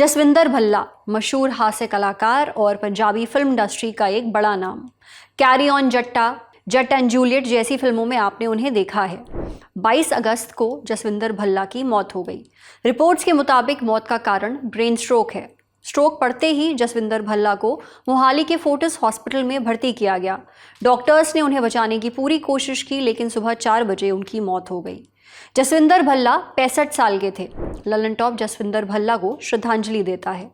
जसविंदर भल्ला मशहूर हास्य कलाकार और पंजाबी फिल्म इंडस्ट्री का एक बड़ा नाम। कैरी ऑन जट्टा, जट एंड जूलियट जैसी फिल्मों में आपने उन्हें देखा है। 22 अगस्त को जसविंदर भल्ला की मौत हो गई। रिपोर्ट्स के मुताबिक मौत का कारण ब्रेन स्ट्रोक है। स्ट्रोक पड़ते ही जसविंदर भल्ला को मोहाली के फोर्टिस हॉस्पिटल में भर्ती किया गया। डॉक्टर्स ने उन्हें बचाने की पूरी कोशिश की, लेकिन सुबह 4 बजे उनकी मौत हो गई। जसविंदर भल्ला 65 साल के थे। ललन टॉप जसविंदर भल्ला को श्रद्धांजलि देता है।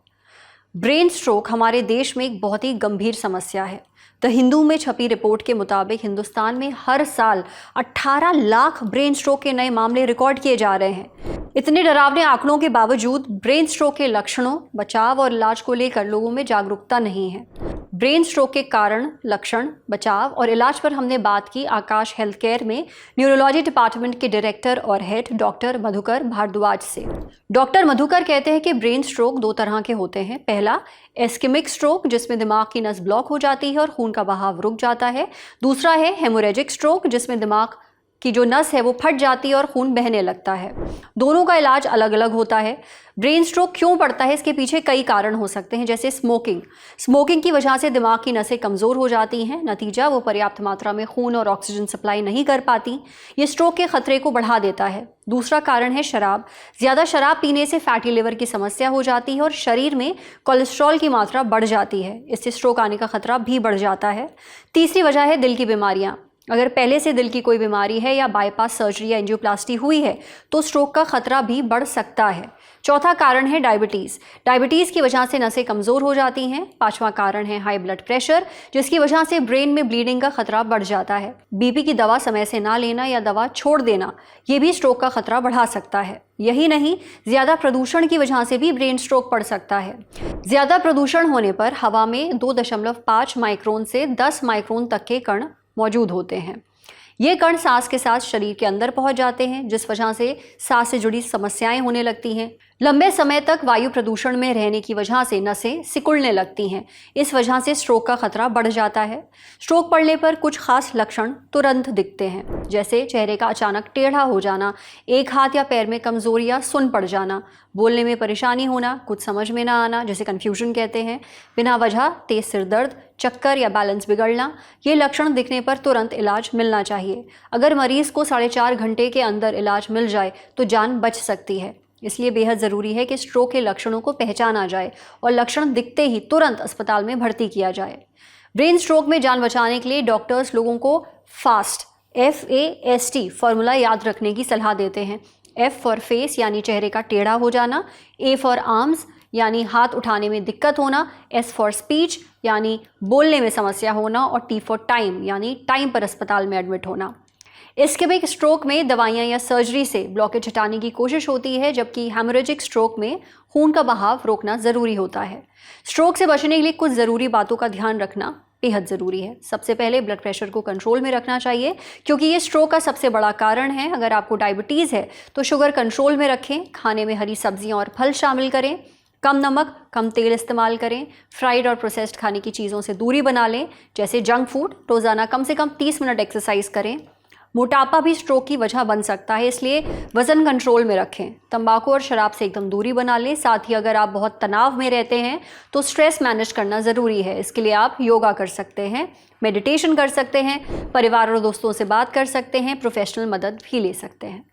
ब्रेन स्ट्रोक हमारे देश में एक बहुत ही गंभीर समस्या है। द हिंदू में छपी रिपोर्ट के मुताबिक हिंदुस्तान में हर साल 18 लाख ब्रेन स्ट्रोक के नए मामले रिकॉर्ड किए जा रहे हैं। इतने डरावने आंकड़ों के बावजूद ब्रेन स्ट्रोक के लक्षणों, बचाव और इलाज को लेकर लोगों में जागरूकता नहीं है। ब्रेन स्ट्रोक के कारण, लक्षण, बचाव और इलाज पर हमने बात की आकाश हेल्थ केयर में न्यूरोलॉजी डिपार्टमेंट के डायरेक्टर और हेड डॉक्टर मधुकर भारद्वाज से। डॉक्टर मधुकर कहते हैं कि ब्रेन स्ट्रोक 2 तरह के होते हैं। पहला एस्केमिक स्ट्रोक, जिसमें दिमाग की नस ब्लॉक हो जाती है और खून का बहाव रुक जाता है। दूसरा है हेमोरेजिक स्ट्रोक, जिसमें दिमाग की जो नस है वो फट जाती है और खून बहने लगता है। दोनों का इलाज अलग अलग होता है। ब्रेन स्ट्रोक क्यों पड़ता है, इसके पीछे कई कारण हो सकते हैं, जैसे स्मोकिंग की वजह से दिमाग की नसें कमज़ोर हो जाती हैं। नतीजा, वो पर्याप्त मात्रा में खून और ऑक्सीजन सप्लाई नहीं कर पाती। ये स्ट्रोक के खतरे को बढ़ा देता है। दूसरा कारण है शराब। ज़्यादा शराब पीने से फैटी लिवर की समस्या हो जाती है और शरीर में कोलेस्ट्रॉल की मात्रा बढ़ जाती है। इससे स्ट्रोक आने का खतरा भी बढ़ जाता है। तीसरी वजह है दिल की बीमारियाँ। अगर पहले से दिल की कोई बीमारी है या बाईपास सर्जरी या एंजियोप्लास्टी हुई है तो स्ट्रोक का खतरा भी बढ़ सकता है। चौथा कारण है डायबिटीज़ की वजह से नसें कमज़ोर हो जाती हैं। 5वां कारण है हाई ब्लड प्रेशर, जिसकी वजह से ब्रेन में ब्लीडिंग का खतरा बढ़ जाता है। बीपी की दवा समय से ना लेना या दवा छोड़ देना, ये भी स्ट्रोक का खतरा बढ़ा सकता है। यही नहीं, ज़्यादा प्रदूषण की वजह से भी ब्रेन स्ट्रोक पड़ सकता है। ज़्यादा प्रदूषण होने पर हवा में 2.5 माइक्रोन से 10 माइक्रोन तक के कण मौजूद होते हैं। ये कण सांस के साथ शरीर के अंदर पहुंच जाते हैं, जिस वजह से सांस से जुड़ी समस्याएं होने लगती हैं। लंबे समय तक वायु प्रदूषण में रहने की वजह से नसें सिकुड़ने लगती हैं। इस वजह से स्ट्रोक का खतरा बढ़ जाता है। स्ट्रोक पड़ने पर कुछ खास लक्षण तुरंत दिखते हैं, जैसे चेहरे का अचानक टेढ़ा हो जाना, एक हाथ या पैर में कमजोरी या सुन्न पड़ जाना, बोलने में परेशानी होना, कुछ समझ में ना आना, जैसे कन्फ्यूजन कहते हैं, बिना वजह तेज सिर दर्द, चक्कर या बैलेंस बिगड़ना। ये लक्षण दिखने पर तुरंत इलाज मिलना चाहिए। अगर मरीज को 4.5 घंटे के अंदर इलाज मिल जाए तो जान बच सकती है। इसलिए बेहद ज़रूरी है कि स्ट्रोक के लक्षणों को पहचाना जाए और लक्षण दिखते ही तुरंत अस्पताल में भर्ती किया जाए। ब्रेन स्ट्रोक में जान बचाने के लिए डॉक्टर्स लोगों को FAST फॉर्मूला याद रखने की सलाह देते हैं। F फॉर फेस यानी चेहरे का टेढ़ा हो जाना, A फॉर आर्म्स यानी हाथ उठाने में दिक्कत होना, S फॉर स्पीच यानी बोलने में समस्या होना और T फॉर टाइम यानी टाइम पर अस्पताल में एडमिट होना। इस्केमिक स्ट्रोक में दवाइयाँ या सर्जरी से ब्लॉकेज हटाने की कोशिश होती है, जबकि हेमोरेजिक स्ट्रोक में खून का बहाव रोकना ज़रूरी होता है। स्ट्रोक से बचने के लिए कुछ ज़रूरी बातों का ध्यान रखना बेहद ज़रूरी है। सबसे पहले ब्लड प्रेशर को कंट्रोल में रखना चाहिए, क्योंकि ये स्ट्रोक का सबसे बड़ा कारण है। अगर आपको डायबिटीज़ है तो शुगर कंट्रोल में रखें। खाने में हरी सब्जियाँ और फल शामिल करें। कम नमक, कम तेल इस्तेमाल करें। फ्राइड और प्रोसेस्ड खाने की चीज़ों से दूरी बना लें, जैसे जंक फूड। रोज़ाना कम से कम 30 मिनट एक्सरसाइज करें। मोटापा भी स्ट्रोक की वजह बन सकता है, इसलिए वज़न कंट्रोल में रखें। तंबाकू और शराब से एकदम दूरी बना लें। साथ ही अगर आप बहुत तनाव में रहते हैं तो स्ट्रेस मैनेज करना ज़रूरी है। इसके लिए आप योगा कर सकते हैं, मेडिटेशन कर सकते हैं, परिवार और दोस्तों से बात कर सकते हैं, प्रोफेशनल मदद भी ले सकते हैं।